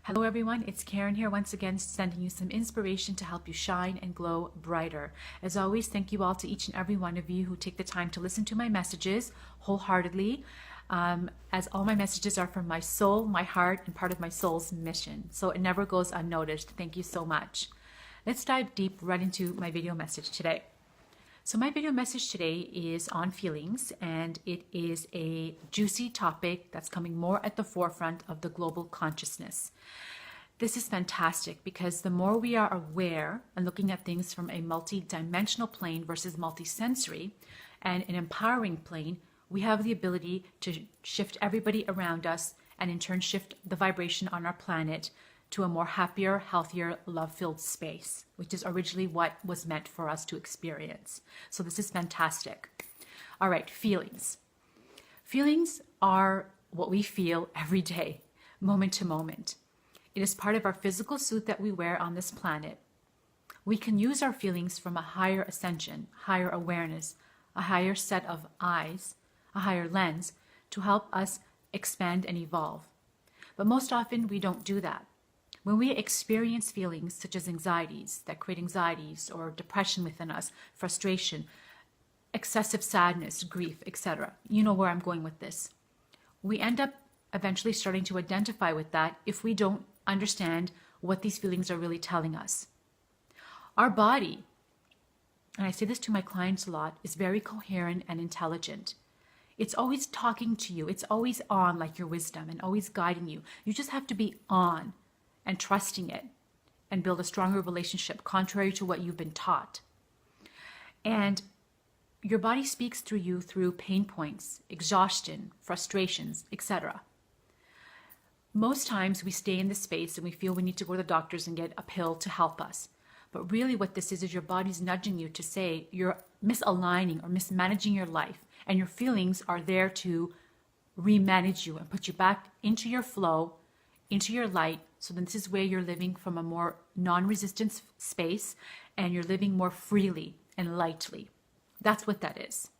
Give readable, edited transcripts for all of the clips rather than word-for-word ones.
Hello everyone, it's Karen here once again sending you some inspiration to help you shine and glow brighter. As always, thank you all to each and every one of you who take the time to listen to my messages wholeheartedly, as all my messages are from my soul, my heart, and part of my soul's mission. So it never goes unnoticed. Thank you so much. Let's dive deep right into my video message today. So my video message today is on feelings, and it is a juicy topic that's coming more at the forefront of the global consciousness. This is fantastic because the more we are aware and looking at things from a multi-dimensional plane versus multi-sensory and an empowering plane, we have the ability to shift everybody around us and in turn shift the vibration on our planet to a more happier, healthier, love-filled space, which is originally what was meant for us to experience. So this is fantastic. All right, feelings. Feelings are what we feel every day, moment to moment. It is part of our physical suit that we wear on this planet. We can use our feelings from a higher ascension, higher awareness, a higher set of eyes, a higher lens to help us expand and evolve. But most often we don't do that. When we experience feelings such as anxieties that create anxieties or depression within us, frustration, excessive sadness, grief, etc., you know where I'm going with this. We end up eventually starting to identify with that if we don't understand what these feelings are really telling us. Our body, and I say this to my clients a lot, is very coherent and intelligent. It's always talking to you. It's always on like your wisdom and always guiding you. You just have to be on and trusting it and build a stronger relationship contrary to what you've been taught. And your body speaks through you through pain points, exhaustion, frustrations, etc. Most times we stay in this space and we feel we need to go to the doctors and get a pill to help us. But really what this is your body's nudging you to say you're misaligning or mismanaging your life, and your feelings are there to remanage you and put you back into your flow, into your light. So then this is where you're living from a more non-resistance space and you're living more freely and lightly. That's what that is.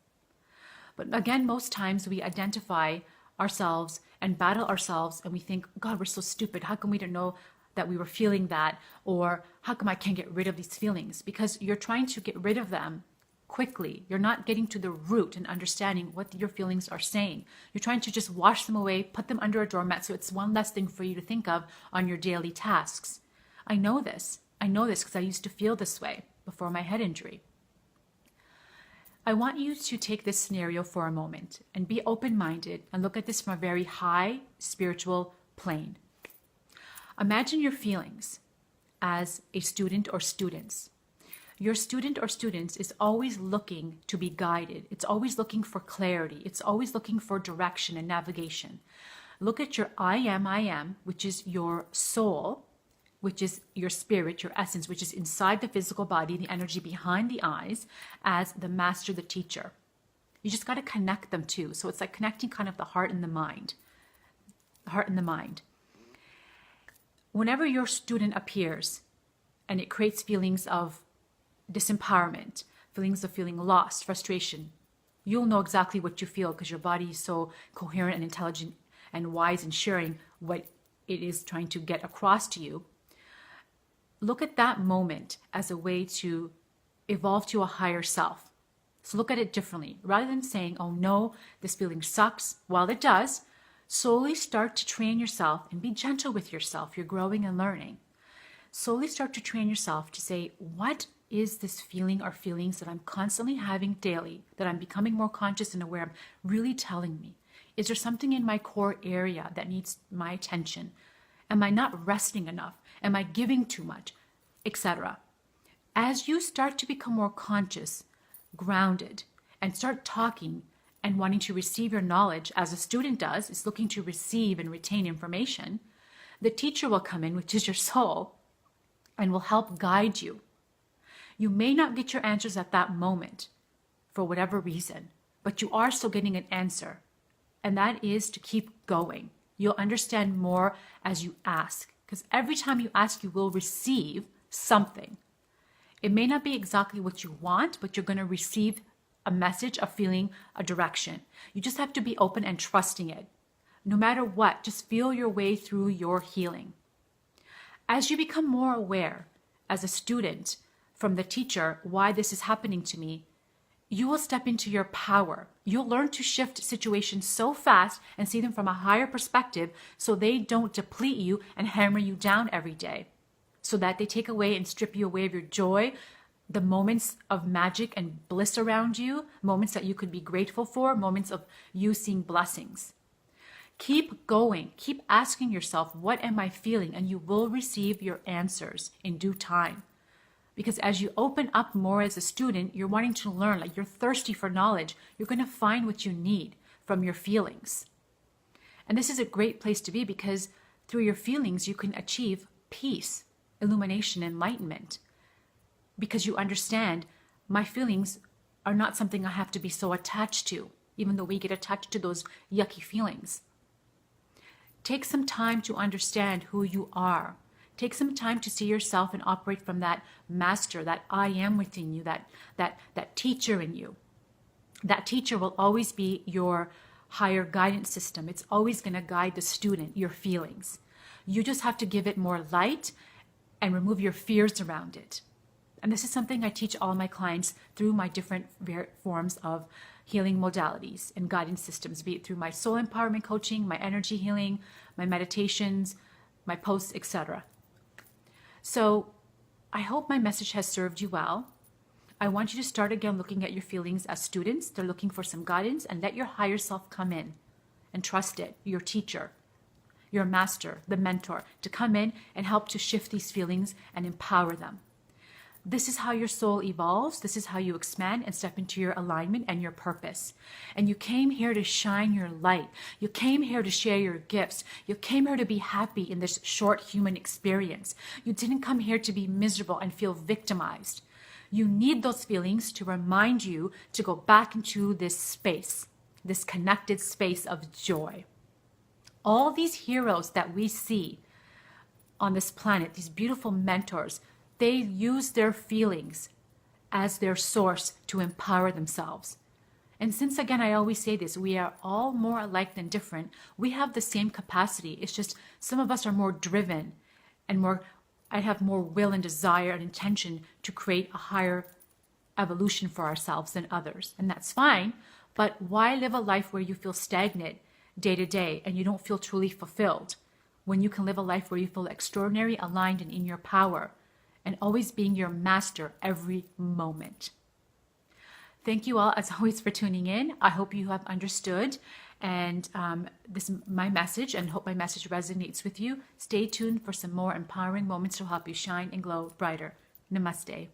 But again, most times we identify ourselves and battle ourselves and we think, God, we're so stupid. How come we didn't know that we were feeling that? Or how come I can't get rid of these feelings? Because you're trying to get rid of them quickly. You're not getting to the root and understanding what your feelings are saying. You're trying to just wash them away, put them under a doormat so it's one less thing for you to think of on your daily tasks. I know this. I know this because I used to feel this way before my head injury. I want you to take this scenario for a moment and be open-minded and look at this from a very high spiritual plane. Imagine your feelings as a student or students. Your student or students is always looking to be guided. It's always looking for clarity. It's always looking for direction and navigation. Look at your I am, which is your soul, which is your spirit, your essence, which is inside the physical body, the energy behind the eyes, as the master, the teacher. You just got to connect them too. So it's like connecting kind of the heart and the mind. The heart and the mind. Whenever your student appears and it creates feelings of disempowerment, feelings of feeling lost, frustration, you'll know exactly what you feel because your body is so coherent and intelligent and wise in sharing what it is trying to get across to you. Look at that moment as a way to evolve to a higher self. So look at it differently. Rather than saying, oh no, this feeling sucks, while it does, slowly start to train yourself and be gentle with yourself. You're growing and learning. Slowly start to train yourself to say, what is this feeling or feelings that I'm constantly having daily, that I'm becoming more conscious and aware of, really telling me? Is there something in my core area that needs my attention? Am I not resting enough? Am I giving too much? Etc. As you start to become more conscious, grounded, and start talking and wanting to receive your knowledge as a student does, is looking to receive and retain information, the teacher will come in, which is your soul, and will help guide you. You may not get your answers at that moment for whatever reason, but you are still getting an answer. And that is to keep going. You'll understand more as you ask, because every time you ask, you will receive something. It may not be exactly what you want, but you're going to receive a message, a feeling, a direction. You just have to be open and trusting it. No matter what, just feel your way through your healing. As you become more aware as a student from the teacher why this is happening to me, you will step into your power. You'll learn to shift situations so fast and see them from a higher perspective so they don't deplete you and hammer you down every day, so that they take away and strip you away of your joy, the moments of magic and bliss around you, moments that you could be grateful for, moments of you seeing blessings. Keep going. Keep asking yourself, what am I feeling? And you will receive your answers in due time. Because as you open up more as a student, you're wanting to learn, like you're thirsty for knowledge. You're going to find what you need from your feelings. And this is a great place to be because through your feelings, you can achieve peace, illumination, enlightenment. Because you understand my feelings are not something I have to be so attached to, even though we get attached to those yucky feelings. Take some time to understand who you are. Take some time to see yourself and operate from that master, that I am within you, that teacher in you. That teacher will always be your higher guidance system. It's always going to guide the student, your feelings. You just have to give it more light and remove your fears around it. And this is something I teach all my clients through my different forms of healing modalities and guidance systems, be it through my soul empowerment coaching, my energy healing, my meditations, my posts, etc. So I hope my message has served you well. I want you to start again looking at your feelings as students. They're looking for some guidance, and let your higher self come in and trust it, your teacher, your master, the mentor, to come in and help to shift these feelings and empower them. This is how your soul evolves. This is how you expand and step into your alignment and your purpose. And you came here to shine your light. You came here to share your gifts. You came here to be happy in this short human experience. You didn't come here to be miserable and feel victimized. You need those feelings to remind you to go back into this space, this connected space of joy. All these heroes that we see on this planet, these beautiful mentors, they use their feelings as their source to empower themselves. And since, again, I always say this, we are all more alike than different. We have the same capacity. It's just some of us are more driven and I have more will and desire and intention to create a higher evolution for ourselves than others. And that's fine. But why live a life where you feel stagnant day to day and you don't feel truly fulfilled when you can live a life where you feel extraordinary, aligned, and in your power, and always being your master every moment? Thank you all, as always, for tuning in. I hope you have understood, and this is my message, and hope my message resonates with you. Stay tuned for some more empowering moments to help you shine and glow brighter. Namaste.